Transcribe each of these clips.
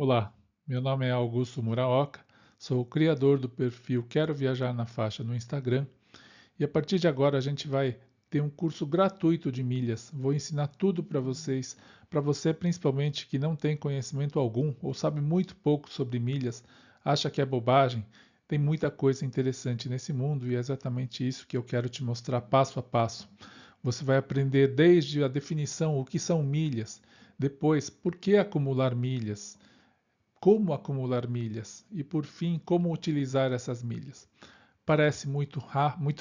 Olá, meu nome é Augusto Muraoka, sou o criador do perfil Quero Viajar na Faixa no Instagram e a partir de agora a gente vai ter um curso gratuito de milhas. Vou ensinar tudo para vocês, para você principalmente que não tem conhecimento algum ou sabe muito pouco sobre milhas, acha que é bobagem. Tem muita coisa interessante nesse mundo e é exatamente isso que eu quero te mostrar passo a passo. Você vai aprender desde a definição, o que são milhas, depois, por que acumular milhas, como acumular milhas e, por fim, como utilizar essas milhas. Parece muito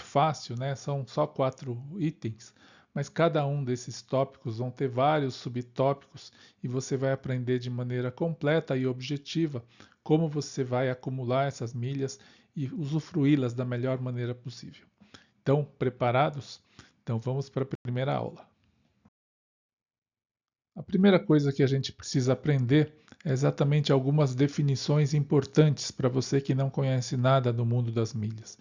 fácil, né? São só 4 itens, mas cada um desses tópicos vão ter vários subtópicos e você vai aprender de maneira completa e objetiva como você vai acumular essas milhas e usufruí-las da melhor maneira possível. Então, preparados? Então, vamos para a primeira aula. A primeira coisa que a gente precisa aprender é exatamente algumas definições importantes para você que não conhece nada do mundo das milhas.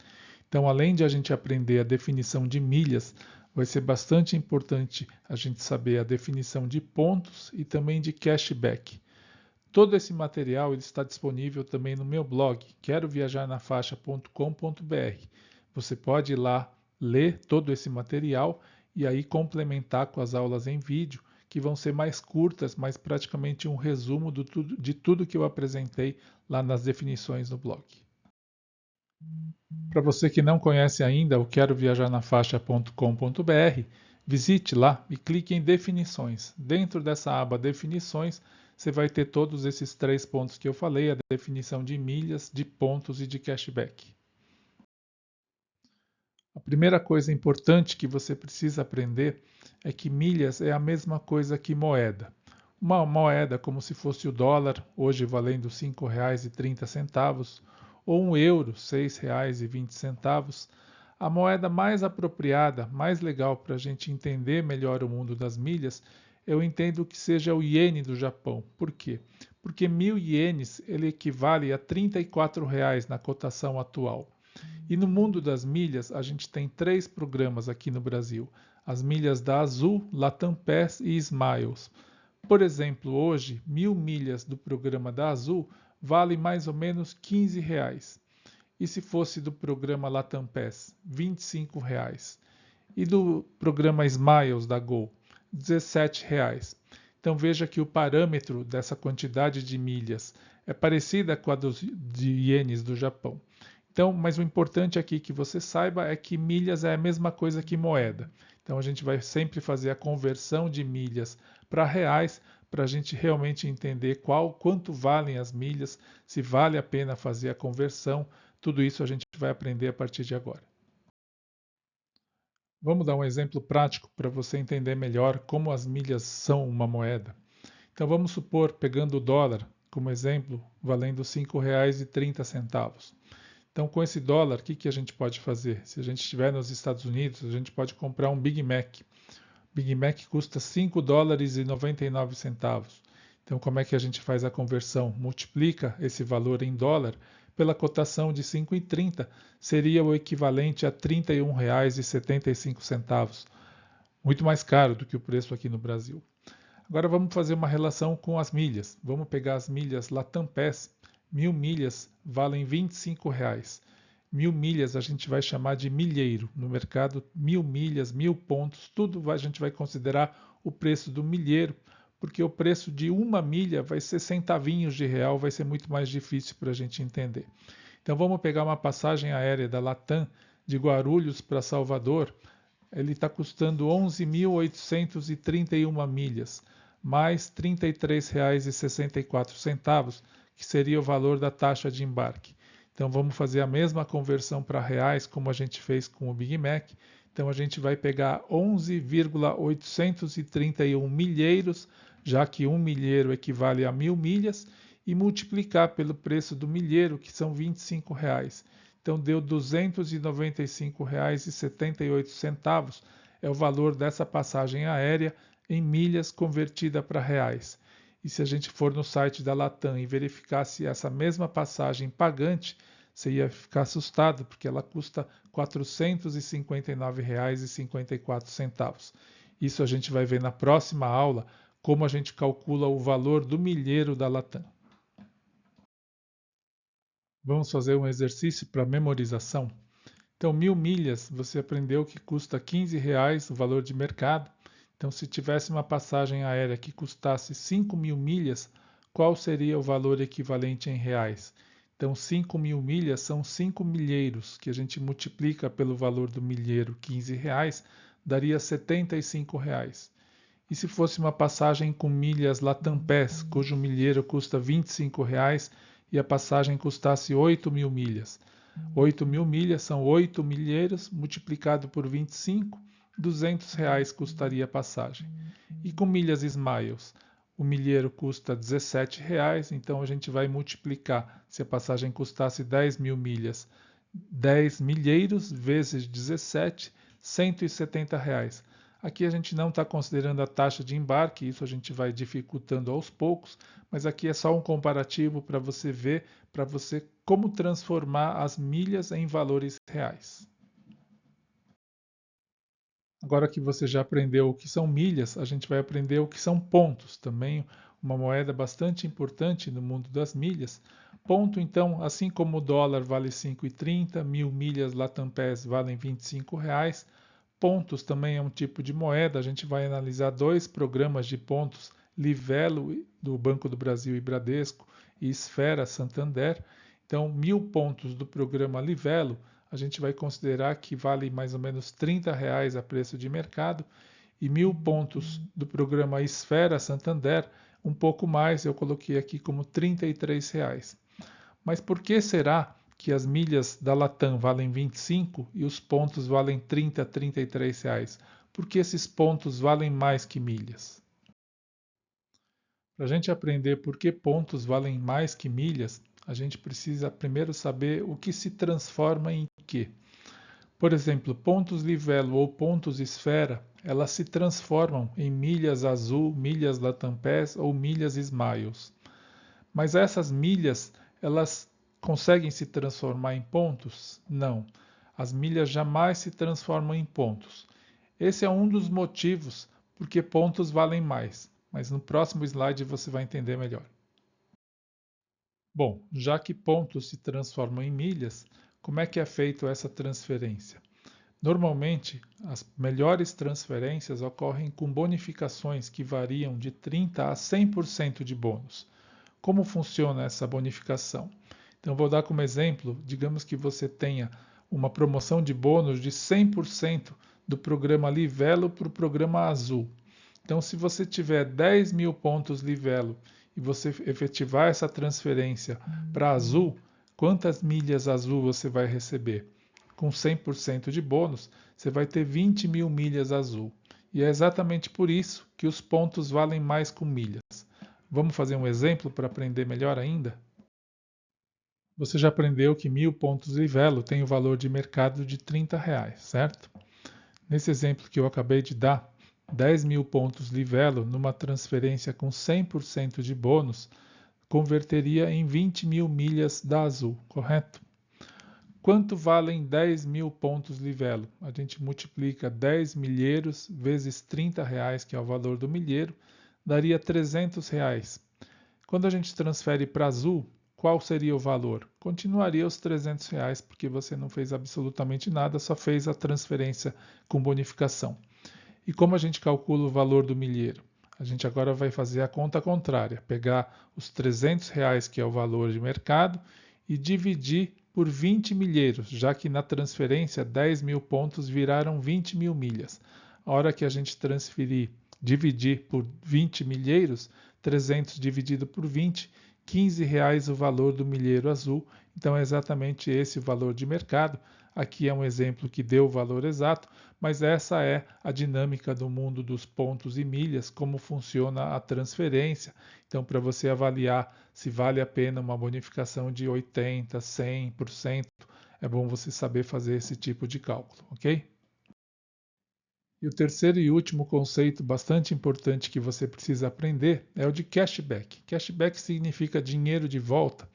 Então, além de a gente aprender a definição de milhas, vai ser bastante importante a gente saber a definição de pontos e também de cashback. Todo esse material ele está disponível também no meu blog, queroviajarnafaixa.com.br. Você pode ir lá ler todo esse material e aí complementar com as aulas em vídeo, que vão ser mais curtas, mas praticamente um resumo de tudo que eu apresentei lá nas definições no blog. Para você que não conhece ainda o queroviajarnafaixa.com.br, visite lá e clique em definições. Dentro dessa aba definições, você vai ter todos esses 3 pontos que eu falei, a definição de milhas, de pontos e de cashback. A primeira coisa importante que você precisa aprender é que milhas é a mesma coisa que moeda. Uma moeda como se fosse o dólar, hoje valendo R$ 5,30, ou um euro, R$ 6,20. A moeda mais apropriada, mais legal para a gente entender melhor o mundo das milhas, eu entendo que seja o iene do Japão. Por quê? Porque 1.000 ienes ele equivale a R$ 34 na cotação atual. E no mundo das milhas, a gente tem 3 programas aqui no Brasil: as milhas da Azul, Latam Pass e Smiles. Por exemplo, hoje, 1.000 milhas do programa da Azul vale mais ou menos R$ 15. E se fosse do programa Latam Pass, R$ 25. E do programa Smiles da Gol, R$ 17. Então veja que o parâmetro dessa quantidade de milhas é parecida com a de ienes do Japão. Então, mas o importante aqui que você saiba é que milhas é a mesma coisa que moeda. Então a gente vai sempre fazer a conversão de milhas para reais para a gente realmente entender quanto valem as milhas, se vale a pena fazer a conversão. Tudo isso a gente vai aprender a partir de agora. Vamos dar um exemplo prático para você entender melhor como as milhas são uma moeda. Então vamos supor, pegando o dólar como exemplo, valendo R$ 5,30. Então, com esse dólar, o que a gente pode fazer? Se a gente estiver nos Estados Unidos, a gente pode comprar um Big Mac. Big Mac custa $5,99. Então, como é que a gente faz a conversão? Multiplica esse valor em dólar pela cotação de 5,30, seria o equivalente a R$ 31,75. Muito mais caro do que o preço aqui no Brasil. Agora vamos fazer uma relação com as milhas. Vamos pegar as milhas Latam Pass. 1.000 milhas valem R$ 25. 1.000 milhas a gente vai chamar de milheiro. No mercado, 1.000 milhas, 1.000 pontos, tudo a gente vai considerar o preço do milheiro, porque o preço de uma milha vai ser centavinhos de real, vai ser muito mais difícil para a gente entender. Então vamos pegar uma passagem aérea da Latam de Guarulhos para Salvador. Ele está custando 11.831 milhas, mais R$ 33,64, que seria o valor da taxa de embarque. Então vamos fazer a mesma conversão para reais como a gente fez com o Big Mac. Então a gente vai pegar 11,831 milheiros, já que um milheiro equivale a 1.000 milhas, e multiplicar pelo preço do milheiro, que são R$ 25. Então deu R$ 295,78 é o valor dessa passagem aérea em milhas convertida para reais. E se a gente for no site da Latam e verificasse essa mesma passagem pagante, você ia ficar assustado, porque ela custa R$ 459,54. Isso a gente vai ver na próxima aula, como a gente calcula o valor do milheiro da Latam. Vamos fazer um exercício para memorização. Então, 1.000 milhas, você aprendeu que custa R$ 15 o valor de mercado. Então, se tivesse uma passagem aérea que custasse 5.000 milhas, qual seria o valor equivalente em reais? Então, 5.000 milhas são 5 milheiros, que a gente multiplica pelo valor do milheiro, R$ 15, daria R$ 75. E se fosse uma passagem com milhas Latam Pass, cujo milheiro custa R$ 25 e a passagem custasse 8.000 milhas? 8.000 milhas são 8 milheiros multiplicado por 25, R$ 200 custaria a passagem. E com milhas Smiles, o milheiro custa R$ 17, então a gente vai multiplicar, se a passagem custasse 10.000 milhas, 10 milheiros vezes 17, R$ 170. Aqui a gente não está considerando a taxa de embarque, isso a gente vai dificultando aos poucos, mas aqui é só um comparativo para você ver, para você como transformar as milhas em valores reais. Agora que você já aprendeu o que são milhas, a gente vai aprender o que são pontos, também uma moeda bastante importante no mundo das milhas. Ponto, então, assim como o dólar vale 5,30, 1.000 milhas Latam Pass valem R$ 25, pontos também é um tipo de moeda. A gente vai analisar dois programas de pontos, Livelo, do Banco do Brasil e Bradesco, e Esfera Santander. Então, 1.000 pontos do programa Livelo, a gente vai considerar que vale mais ou menos R$ 30 a preço de mercado, e 1.000 pontos do programa Esfera Santander, um pouco mais, eu coloquei aqui como R$ 33. Mas por que será que as milhas da Latam valem 25 e os pontos valem 30, R$ 33? Porque esses pontos valem mais que milhas. Para a gente aprender por que pontos valem mais que milhas, a gente precisa primeiro saber o que se transforma em quê. Por exemplo, pontos Livelo ou pontos Esfera, elas se transformam em milhas Azul, milhas Latam Pass ou milhas Smiles. Mas essas milhas, elas conseguem se transformar em pontos? Não. As milhas jamais se transformam em pontos. Esse é um dos motivos porque pontos valem mais, mas no próximo slide você vai entender melhor. Bom, já que pontos se transformam em milhas, como é que é feita essa transferência? Normalmente, as melhores transferências ocorrem com bonificações que variam de 30% a 100% de bônus. Como funciona essa bonificação? Então, vou dar como exemplo, digamos que você tenha uma promoção de bônus de 100% do programa Livelo para o programa Azul. Então, se você tiver 10.000 pontos Livelo e você efetivar essa transferência para Azul, quantas milhas Azul você vai receber? Com 100% de bônus, você vai ter 20.000 milhas Azul. E é exatamente por isso que os pontos valem mais com milhas. Vamos fazer um exemplo para aprender melhor ainda? Você já aprendeu que 1.000 pontos Livelo tem o valor de mercado de R$ 30, certo? Nesse exemplo que eu acabei de dar, 10.000 pontos Livelo numa transferência com 100% de bônus converteria em 20.000 milhas da Azul, correto? Quanto valem 10.000 pontos Livelo? A gente multiplica 10 milheiros vezes R$ 30, que é o valor do milheiro, daria R$ 300. Quando a gente transfere para Azul, qual seria o valor? Continuaria os R$ 300, porque você não fez absolutamente nada, só fez a transferência com bonificação. E como a gente calcula o valor do milheiro? A gente agora vai fazer a conta contrária, pegar os R$ 300, que é o valor de mercado, e dividir por 20 milheiros, já que na transferência 10.000 pontos viraram 20.000 milhas. A hora que a gente dividir por 20 milheiros, 300 dividido por 20, R$ 15 o valor do milheiro azul. Então é exatamente esse o valor de mercado. Aqui é um exemplo que deu o valor exato, mas essa é a dinâmica do mundo dos pontos e milhas, como funciona a transferência. Então, para você avaliar se vale a pena uma bonificação de 80%, 100%, é bom você saber fazer esse tipo de cálculo, ok? E o terceiro e último conceito bastante importante que você precisa aprender é o de cashback. Cashback significa dinheiro de volta.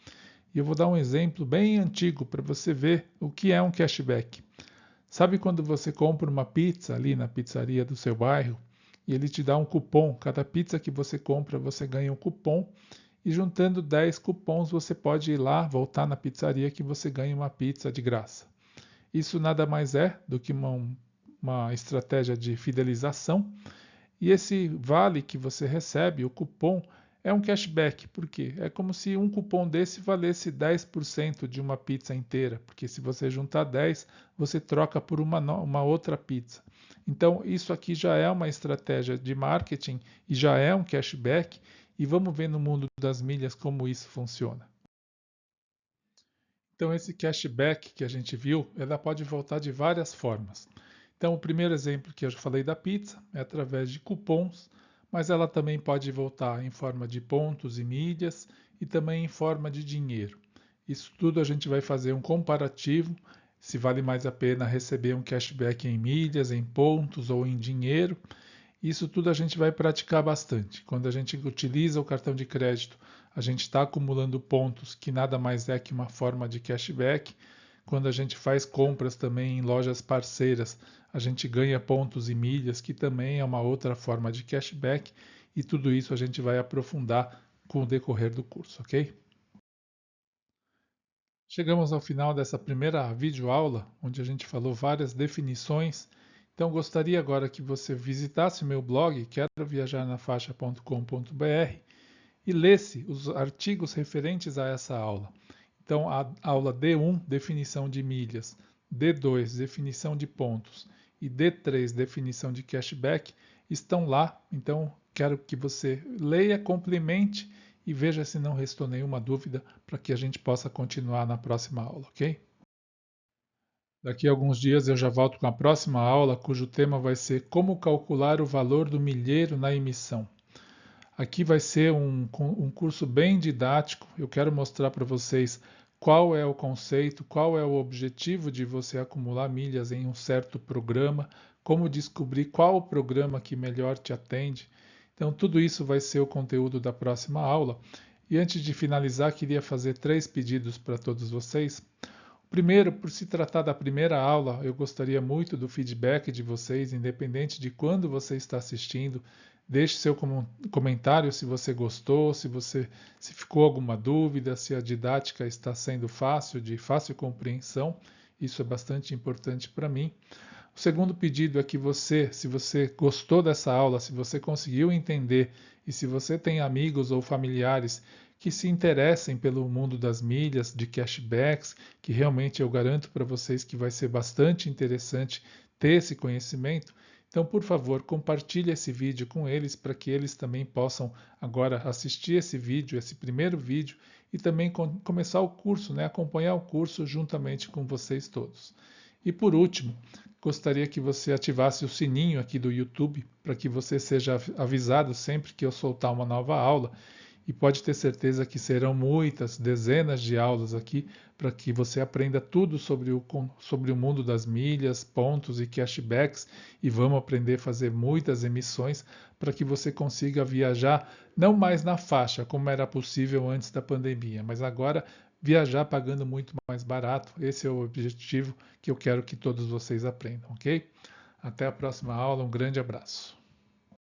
E eu vou dar um exemplo bem antigo para você ver o que é um cashback. Sabe quando você compra uma pizza ali na pizzaria do seu bairro e ele te dá um cupom? Cada pizza que você compra, você ganha um cupom e juntando 10 cupons você pode ir lá, voltar na pizzaria que você ganha uma pizza de graça. Isso nada mais é do que uma estratégia de fidelização. E esse vale que você recebe, o cupom, é um cashback. Por quê? É como se um cupom desse valesse 10% de uma pizza inteira. Porque se você juntar 10, você troca por uma outra pizza. Então, isso aqui já é uma estratégia de marketing e já é um cashback. E vamos ver no mundo das milhas como isso funciona. Então, esse cashback que a gente viu, ela pode voltar de várias formas. Então, o primeiro exemplo que eu já falei da pizza é através de cupons, mas ela também pode voltar em forma de pontos e milhas e também em forma de dinheiro. Isso tudo a gente vai fazer um comparativo, se vale mais a pena receber um cashback em milhas, em pontos ou em dinheiro. Isso tudo a gente vai praticar bastante. Quando a gente utiliza o cartão de crédito, a gente está acumulando pontos, que nada mais é que uma forma de cashback. Quando a gente faz compras também em lojas parceiras, a gente ganha pontos e milhas, que também é uma outra forma de cashback. E tudo isso a gente vai aprofundar com o decorrer do curso, ok? Chegamos ao final dessa primeira videoaula, onde a gente falou várias definições. Então, gostaria agora que você visitasse o meu blog, queroviajarnafaixa.com.br, e lesse os artigos referentes a essa aula. Então, a aula D1, definição de milhas, D2, definição de pontos, e D3, definição de cashback, estão lá. Então, quero que você leia, complemente e veja se não restou nenhuma dúvida para que a gente possa continuar na próxima aula, ok? Daqui a alguns dias eu já volto com a próxima aula, cujo tema vai ser como calcular o valor do milheiro na emissão. Aqui vai ser um curso bem didático. Eu quero mostrar para vocês qual é o conceito, qual é o objetivo de você acumular milhas em um certo programa, como descobrir qual o programa que melhor te atende. Então, tudo isso vai ser o conteúdo da próxima aula. E antes de finalizar, queria fazer 3 pedidos para todos vocês. Primeiro, por se tratar da primeira aula, eu gostaria muito do feedback de vocês, independente de quando você está assistindo. Deixe seu comentário se você gostou, se ficou alguma dúvida, se a didática está sendo fácil, de fácil compreensão. Isso é bastante importante para mim. O segundo pedido é que você, se você gostou dessa aula, se você conseguiu entender e se você tem amigos ou familiares que se interessem pelo mundo das milhas, de cashbacks, que realmente eu garanto para vocês que vai ser bastante interessante ter esse conhecimento. Então, por favor, compartilhe esse vídeo com eles para que eles também possam agora assistir esse vídeo, esse primeiro vídeo, e também começar o curso, né? Acompanhar o curso juntamente com vocês todos. E por último, gostaria que você ativasse o sininho aqui do YouTube para que você seja avisado sempre que eu soltar uma nova aula. E pode ter certeza que serão muitas, dezenas de aulas aqui para que você aprenda tudo sobre o mundo das milhas, pontos e cashbacks, e vamos aprender a fazer muitas emissões para que você consiga viajar não mais na faixa, como era possível antes da pandemia, mas agora viajar pagando muito mais barato. Esse é o objetivo que eu quero que todos vocês aprendam, ok? Até a próxima aula, um grande abraço.